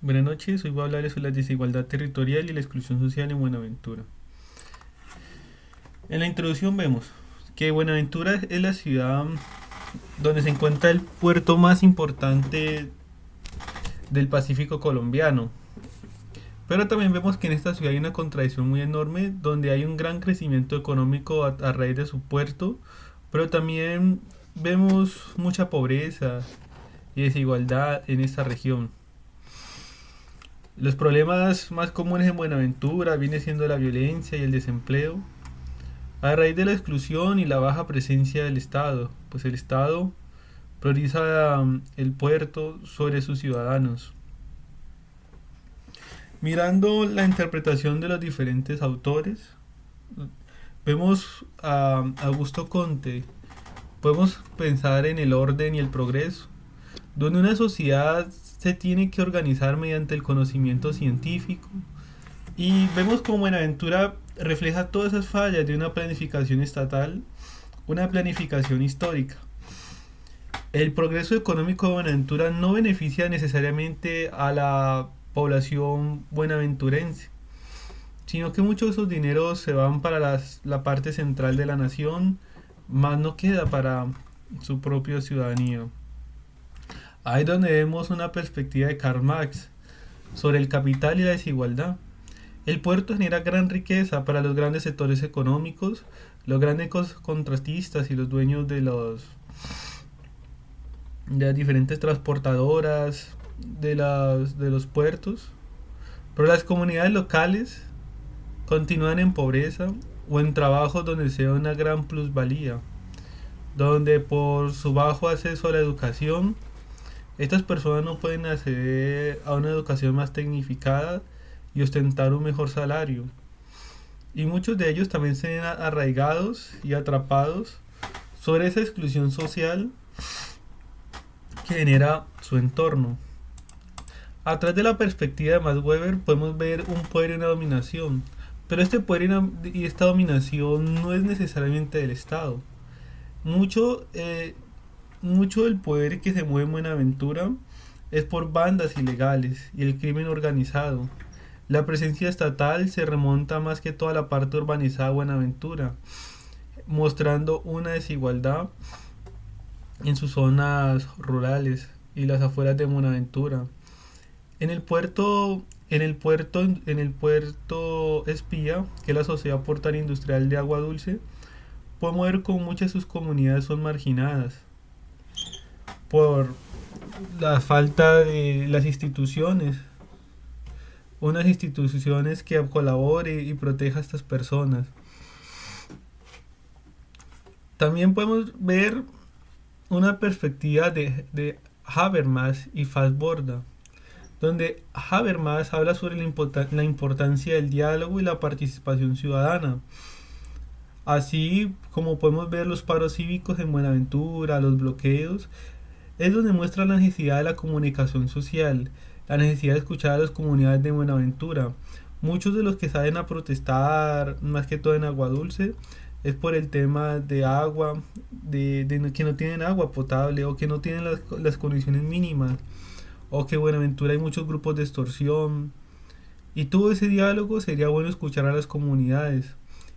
Buenas noches, hoy voy a hablarles sobre la desigualdad territorial y la exclusión social en Buenaventura. En la introducción vemos que Buenaventura es la ciudad donde se encuentra el puerto más importante del Pacífico colombiano. Pero también vemos que en esta ciudad hay una contradicción muy enorme, donde hay un gran crecimiento económico a raíz de su puerto, pero también vemos mucha pobreza y desigualdad en esta región. Los problemas más comunes en Buenaventura viene siendo la violencia y el desempleo, a raíz de la exclusión y la baja presencia del Estado, pues el Estado prioriza el puerto sobre sus ciudadanos. Mirando la interpretación de los diferentes autores, vemos a Augusto Conte, podemos pensar en el orden y el progreso, donde una sociedad se tiene que organizar mediante el conocimiento científico. Y vemos como Buenaventura refleja todas esas fallas de una planificación estatal, una planificación histórica. El progreso económico de Buenaventura no beneficia necesariamente a la población buenaventurense, sino que muchos de esos dineros se van para la parte central de la nación, más no queda para su propia ciudadanía. Ahí es donde vemos una perspectiva de Karl Marx sobre el capital y la desigualdad. El puerto genera gran riqueza para los grandes sectores económicos, los grandes contratistas y los dueños de las diferentes transportadoras de los puertos, pero las comunidades locales continúan en pobreza o en trabajos donde se da una gran plusvalía, donde por su bajo acceso a la educación, estas personas no pueden acceder a una educación más tecnificada y ostentar un mejor salario. Y muchos de ellos también se ven arraigados y atrapados sobre esa exclusión social que genera su entorno. A través de la perspectiva de Max Weber podemos ver un poder y una dominación, pero este poder y esta dominación no es necesariamente del Estado. Mucho, mucho del poder que se mueve en Buenaventura es por bandas ilegales y el crimen organizado. La presencia estatal se remonta más que toda la parte urbanizada de Buenaventura, mostrando una desigualdad en sus zonas rurales y las afueras de Buenaventura. En el puerto Espía, que es la Sociedad Portuaria Industrial de Agua Dulce, podemos ver cómo muchas de sus comunidades son marginadas por la falta de las instituciones, unas instituciones que colabore y proteja a estas personas. También podemos ver una perspectiva de Habermas y Fassborda, donde Habermas habla sobre la importancia del diálogo y la participación ciudadana, así como podemos ver los paros cívicos en Buenaventura, los bloqueos, es donde muestra la necesidad de la comunicación social, la necesidad de escuchar a las comunidades de Buenaventura. Muchos de los que salen a protestar, más que todo en Agua Dulce, es por el tema de agua, de que no tienen agua potable o que no tienen las condiciones mínimas, o que en Buenaventura hay muchos grupos de extorsión. Y todo ese diálogo sería bueno escuchar a las comunidades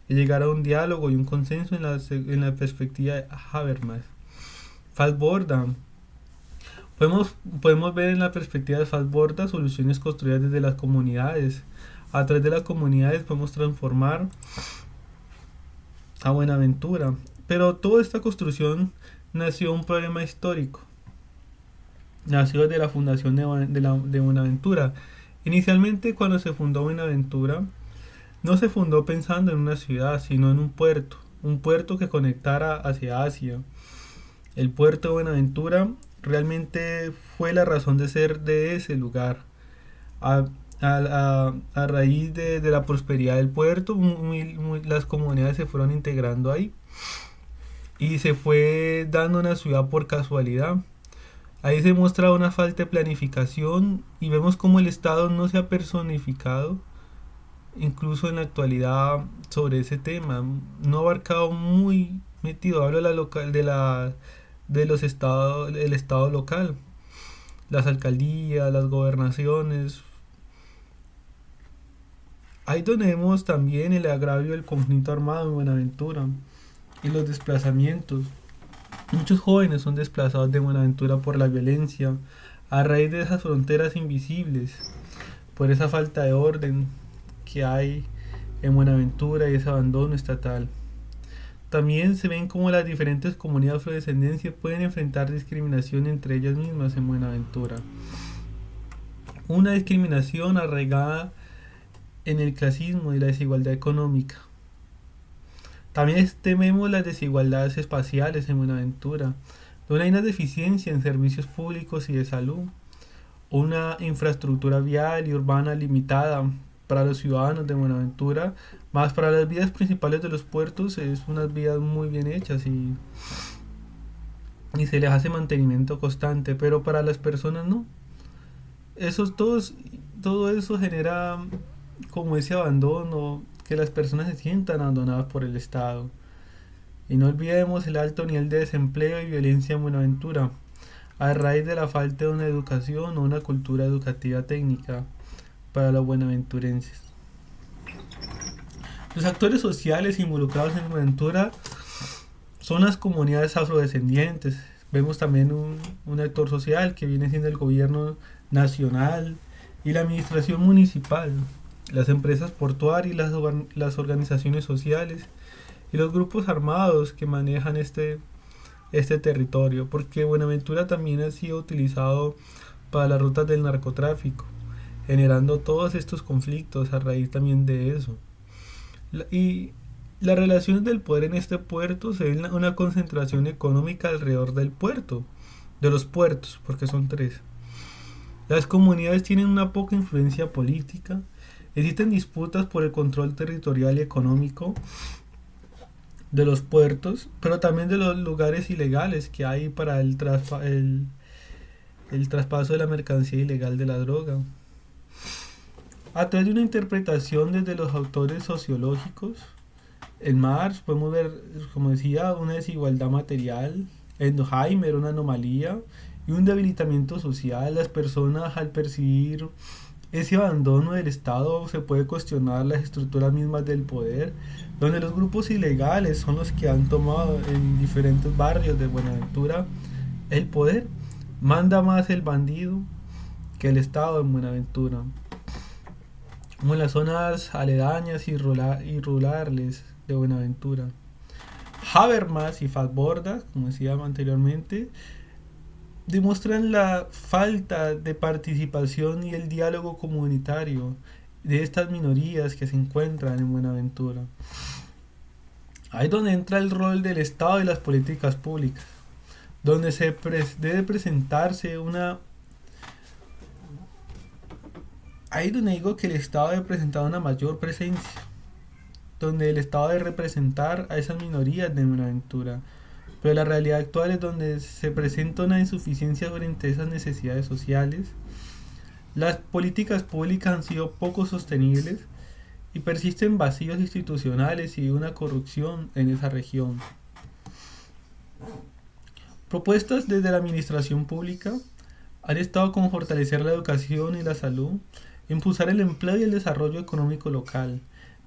y llegar a un diálogo y un consenso en la perspectiva de Habermas. Fassborda. Podemos ver en la perspectiva de Fassborda soluciones construidas desde las comunidades. A través de las comunidades podemos transformar a Buenaventura. Pero toda esta construcción nació un problema histórico. Nació de la fundación de Buenaventura. Inicialmente, cuando se fundó Buenaventura, no se fundó pensando en una ciudad, sino en un puerto que conectara hacia Asia. El puerto de Buenaventura realmente fue la razón de ser de ese lugar. A, a raíz de la prosperidad del puerto, las comunidades se fueron integrando ahí y se fue dando una ciudad por casualidad. Ahí se muestra una falta de planificación y vemos cómo el Estado no se ha personificado, incluso en la actualidad, sobre ese tema. No ha abarcado muy metido, hablo de la local, de los estados, el Estado local. las alcaldías, las gobernaciones. Ahí donde vemos también el agravio del conflicto armado en Buenaventura y los desplazamientos. Muchos jóvenes son desplazados de Buenaventura por la violencia, a raíz de esas fronteras invisibles, por esa falta de orden que hay en Buenaventura y ese abandono estatal. También se ven cómo las diferentes comunidades afrodescendencias pueden enfrentar discriminación entre ellas mismas en Buenaventura. Una discriminación arraigada en el clasismo y la desigualdad económica. También tememos las desigualdades espaciales en Buenaventura, donde hay una deficiencia en servicios públicos y de salud, una infraestructura vial y urbana limitada para los ciudadanos de Buenaventura, más para las vías principales de los puertos es unas vías muy bien hechas y se les hace mantenimiento constante, pero para las personas no. Todo eso genera como ese abandono, que las personas se sientan abandonadas por el Estado. Y no olvidemos el alto nivel de desempleo y violencia en Buenaventura, a raíz de la falta de una educación o una cultura educativa técnica para los buenaventurenses. Los actores sociales involucrados en Buenaventura son las comunidades afrodescendientes. Vemos también un actor social que viene siendo el gobierno nacional y la administración municipal, las empresas portuarias y las organizaciones sociales y los grupos armados que manejan este territorio, porque Buenaventura también ha sido utilizado para las rutas del narcotráfico, generando todos estos conflictos a raíz también de eso. Y las relaciones del poder en este puerto se ven una concentración económica alrededor del puerto, de los puertos, porque son tres. Las comunidades tienen una poca influencia política, existen disputas por el control territorial y económico de los puertos, pero también de los lugares ilegales que hay para el traspaso de la mercancía ilegal de la droga. A través de una interpretación desde los autores sociológicos, en Marx podemos ver, como decía, una desigualdad material, en Durkheim era una anomalía y un debilitamiento social. Las personas, al percibir ese abandono del Estado, se puede cuestionar las estructuras mismas del poder, donde los grupos ilegales son los que han tomado en diferentes barrios de Buenaventura el poder. Manda más el bandido que el Estado en Buenaventura, como en las zonas aledañas y rurales de Buenaventura. Habermas y Falborda, como decía anteriormente, demuestran la falta de participación y el diálogo comunitario de estas minorías que se encuentran en Buenaventura. Ahí es donde entra el rol del Estado y las políticas públicas, donde debe presentarse una... Ahí es donde digo que el Estado debe presentar una mayor presencia, donde el Estado debe representar a esas minorías de Buenaventura. Pero la realidad actual es donde se presenta una insuficiencia frente a esas necesidades sociales. Las políticas públicas han sido poco sostenibles y persisten vacíos institucionales y una corrupción en esa región. Propuestas desde la administración pública han estado con fortalecer la educación y la salud, impulsar el empleo y el desarrollo económico local,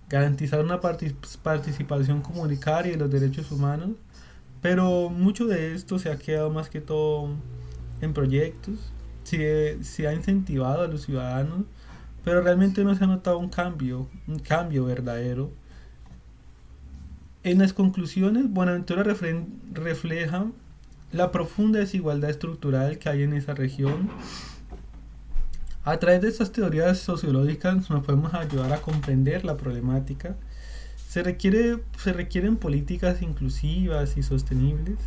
garantizar una participación comunitaria y los derechos humanos, pero mucho de esto se ha quedado más que todo en proyectos. Se ha incentivado a los ciudadanos, pero realmente no se ha notado un cambio verdadero. En las conclusiones, Buenaventura refleja la profunda desigualdad estructural que hay en esa región. A través de estas teorías sociológicas nos podemos ayudar a comprender la problemática. Se requieren políticas inclusivas y sostenibles.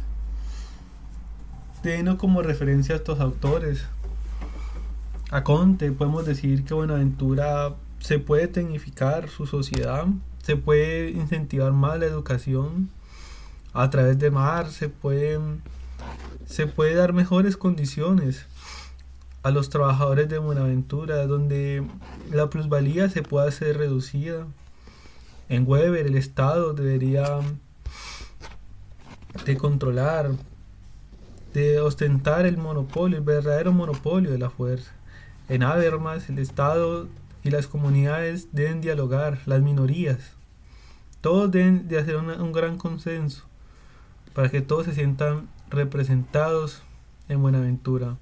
Teniendo como referencia a estos autores, a Conte, podemos decir que Buenaventura se puede tecnificar su sociedad, se puede incentivar más la educación. A través de Marx se puede dar mejores condiciones a los trabajadores de Buenaventura, donde la plusvalía se pueda hacer reducida. En Weber, el Estado debería de controlar de ostentar el monopolio, el verdadero monopolio de la fuerza. En Habermas, el Estado y las comunidades deben dialogar, las minorías. Todos deben de hacer un gran consenso para que todos se sientan representados en Buenaventura.